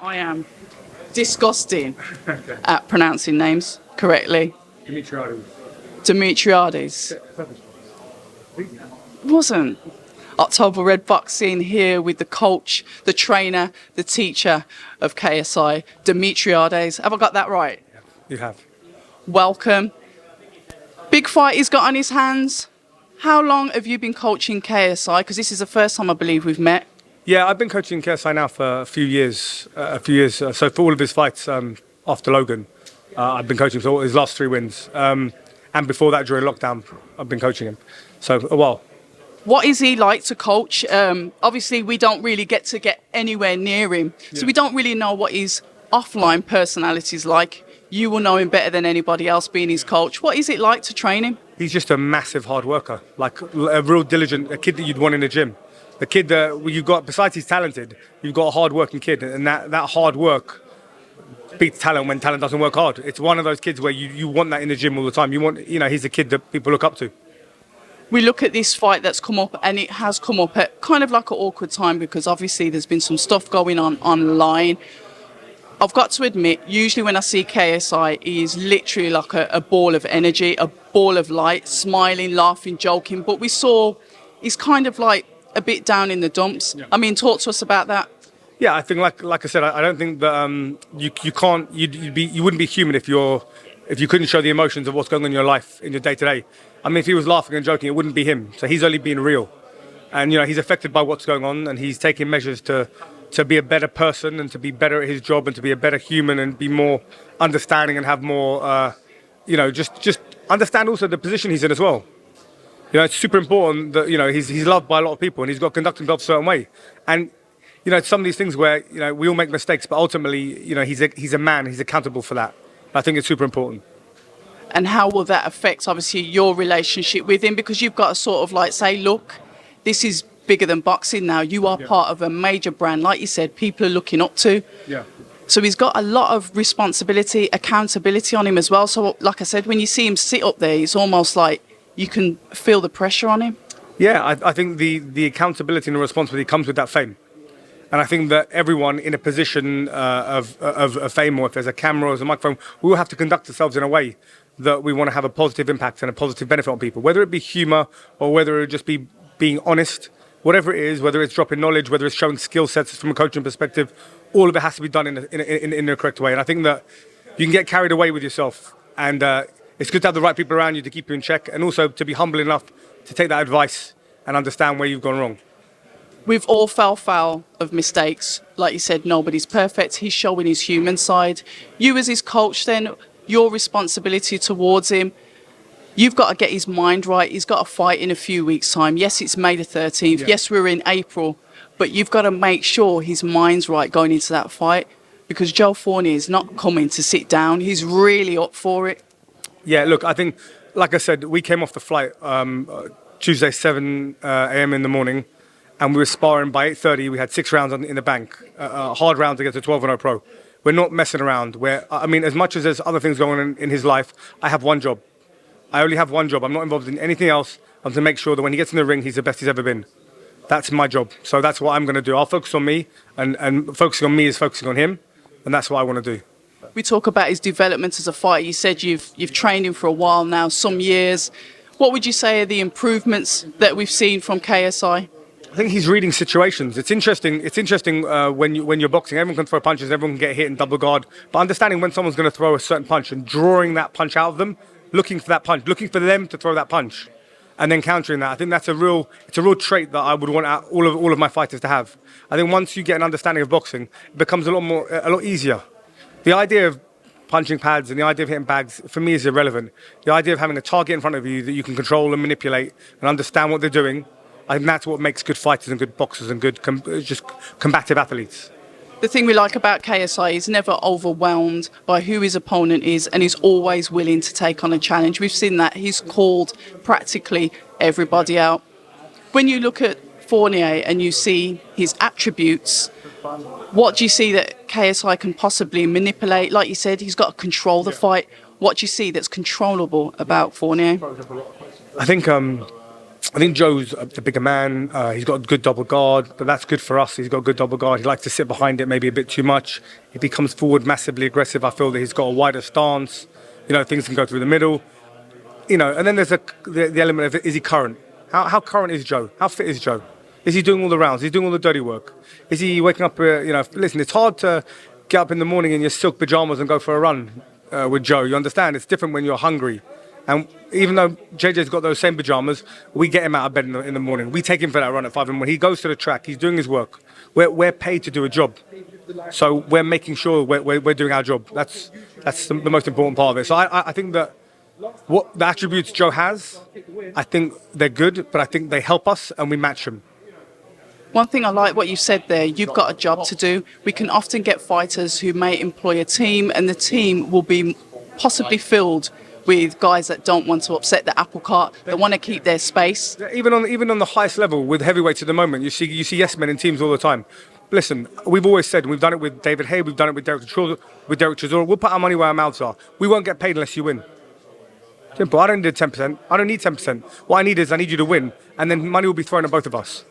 I am disgusting at pronouncing names correctly. Demetriades. Demetriades. Wasn't. October Red Boxing here with the coach, the trainer, the teacher of KSI, Demetriades. Have I got that right? You have. Welcome. Big fight he's got on his hands. How long have you been coaching KSI? Because this is the first time I believe we've met. Yeah, I've been coaching KSI now for a few years. So for all of his fights after Logan, I've been coaching for his last 3 wins. And before that, during lockdown, I've been coaching him. So a while. What is he like to coach? Obviously, we don't really get anywhere near him. So we don't really know what his offline personality is like. You will know him better than anybody else being his coach. What is it like to train him? He's just a massive hard worker, like a real diligent, a kid that you'd want in the gym. The kid that you've got, besides he's talented, you've got a hard-working kid, and that hard work beats talent when talent doesn't work hard. It's one of those kids where you want that in the gym all the time. He's a kid that people look up to. We look at this fight that's come up, and it has come up at kind of like an awkward time because obviously there's been some stuff going on online. I've got to admit, usually when I see KSI, he is literally like a ball of energy, a ball of light, smiling, laughing, joking. But we saw he's kind of like a bit down in the dumps. Yeah. I mean, talk to us about that. Yeah, I think like I said, I don't think that you wouldn't be human if you couldn't show the emotions of what's going on in your life, in your day to day. I mean, if he was laughing and joking, it wouldn't be him. So he's only being real, and he's affected by what's going on, and he's taking measures to be a better person and to be better at his job and to be a better human and be more understanding and have more, just understand also the position he's in as well. It's super important that he's loved by a lot of people and he's got to conduct himself a certain way. And it's some of these things where we all make mistakes, but ultimately he's a man. He's accountable for that. I think it's super important. And how will that affect obviously your relationship with him? Because you've got to sort of like say, look, this is bigger than boxing now. You are part of a major brand, like you said, people are looking up to. Yeah. So he's got a lot of responsibility, accountability on him as well. So like I said, when you see him sit up there, it's almost like you can feel the pressure on him. Yeah, I think the accountability and the responsibility comes with that fame. And I think that everyone in a position of fame, or if there's a camera or there's a microphone, we will have to conduct ourselves in a way that we want to have a positive impact and a positive benefit on people, whether it be humour or whether it just be being honest, whatever it is, whether it's dropping knowledge, whether it's showing skill sets from a coaching perspective, all of it has to be done in the correct way. And I think that you can get carried away with yourself, and it's good to have the right people around you to keep you in check, and also to be humble enough to take that advice and understand where you've gone wrong. We've all fell foul of mistakes. Like you said, nobody's perfect. He's showing his human side. You as his coach then, your responsibility towards him, you've got to get his mind right. He's got a fight in a few weeks' time. Yes, it's May the 13th. Yeah. Yes, we're in April. But you've got to make sure his mind's right going into that fight, because Joe Fournier is not coming to sit down. He's really up for it. Yeah, look, I think, like I said, we came off the flight Tuesday, 7 a.m. in the morning, and we were sparring by 8:30. We had 6 rounds in the bank, hard rounds against a 12-0 pro. We're not messing around. As much as there's other things going on in his life, I have one job. I only have one job. I'm not involved in anything else. I'm to make sure that when he gets in the ring, he's the best he's ever been. That's my job. So that's what I'm going to do. I'll focus on me, and focusing on me is focusing on him, and that's what I want to do. We talk about his development as a fighter. You said you've trained him for a while now, some years. What would you say are the improvements that we've seen from KSI? I think he's reading situations. It's interesting. When you're boxing, everyone can throw punches, everyone can get hit in double guard. But understanding when someone's going to throw a certain punch and drawing that punch out of them, looking for that punch, looking for them to throw that punch, and then countering that. I think that's a real trait that I would want all of my fighters to have. I think once you get an understanding of boxing, it becomes a lot easier. The idea of punching pads and the idea of hitting bags, for me, is irrelevant. The idea of having a target in front of you that you can control and manipulate and understand what they're doing, I think that's what makes good fighters and good boxers and good just combative athletes. The thing we like about KSI is never overwhelmed by who his opponent is, and he's always willing to take on a challenge. We've seen that. He's called practically everybody out. When you look at Fournier and you see his attributes, what do you see that KSI can possibly manipulate? Like you said, he's got to control the fight. What do you see that's controllable about Fournier? I think I think Joe's the bigger man. He's got a good double guard, but that's good for us. He's got a good double guard. He likes to sit behind it maybe a bit too much. If he comes forward massively aggressive, I feel that he's got a wider stance. Things can go through the middle. And then there's the element of, is he current? How current is Joe? How fit is Joe? Is he doing all the rounds? Is he doing all the dirty work? Is he waking up? Listen, it's hard to get up in the morning in your silk pajamas and go for a run with Joe. You understand? It's different when you're hungry. And even though JJ's got those same pajamas, we get him out of bed in the morning. We take him for that run at 5 in the morning. He goes to the track. He's doing his work. We're paid to do a job. So we're making sure we're doing our job. That's the most important part of it. So I think that what the attributes Joe has, I think they're good, but I think they help us and we match them. One thing I like what you said there, you've got a job to do. We can often get fighters who may employ a team, and the team will be possibly filled with guys that don't want to upset the apple cart, that want to keep their space. Even on the highest level with heavyweights at the moment, you see yes men in teams all the time. Listen, we've always said, and we've done it with David Hay, we've done it with Derek Chisora, we'll put our money where our mouths are. We won't get paid unless you win. Simple. I don't need 10%. I don't need 10%. What I need you to win, and then money will be thrown at both of us.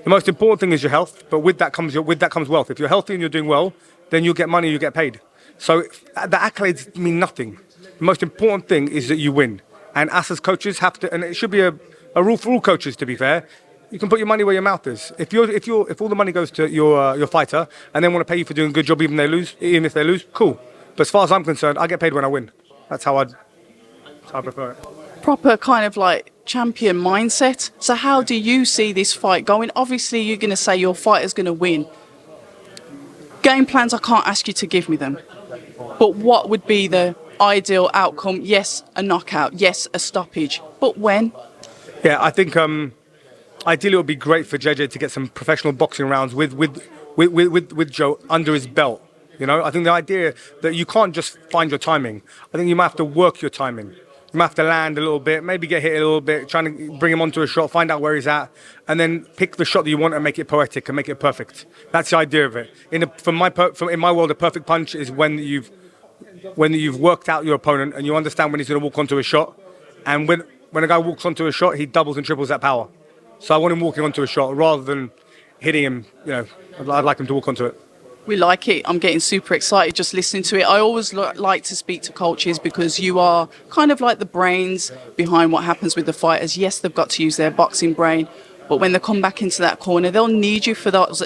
The most important thing is your health, but with that comes wealth. If you're healthy and you're doing well, then you'll get money, you get paid. So the accolades mean nothing. The most important thing is that you win. And us as coaches have to, and it should be a rule for all coaches, to be fair. You can put your money where your mouth is. If all the money goes to your fighter and they want to pay you for doing a good job, even if they lose, cool. But as far as I'm concerned, I get paid when I win. That's how I prefer it. Proper kind of like champion mindset. So how do you see this fight going? Obviously, you're going to say your fighter's going to win. Game plans, I can't ask you to give me them. But what would be the ideal outcome? Yes, a knockout. Yes, a stoppage. But when? Yeah, I think ideally it would be great for JJ to get some professional boxing rounds with Joe under his belt. I think the idea that you can't just find your timing. I think you might have to work your timing. You might have to land a little bit, maybe get hit a little bit, trying to bring him onto a shot, find out where he's at, and then pick the shot that you want and make it poetic and make it perfect. That's the idea of it. In my world, a perfect punch is when you've worked out your opponent and you understand when he's going to walk onto a shot. And when a guy walks onto a shot, he doubles and triples that power. So I want him walking onto a shot rather than hitting him. I'd like him to walk onto it. We like it. I'm getting super excited just listening to it. I always like to speak to coaches because you are kind of like the brains behind what happens with the fighters. Yes, they've got to use their boxing brain, but when they come back into that corner, they'll need you for those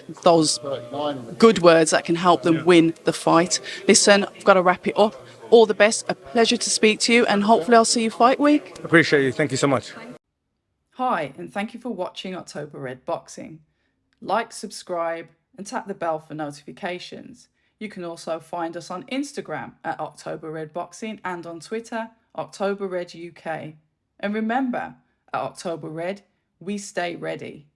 good words that can help them win the fight. Listen, I've got to wrap it up. All the best. A pleasure to speak to you, and hopefully I'll see you fight week. Appreciate you. Thank you so much. Hi, and thank you for watching October Red Boxing. Like, subscribe, and tap the bell for notifications. You can also find us on Instagram at October Red Boxing and on Twitter, October Red UK. And remember, at October Red, we stay ready.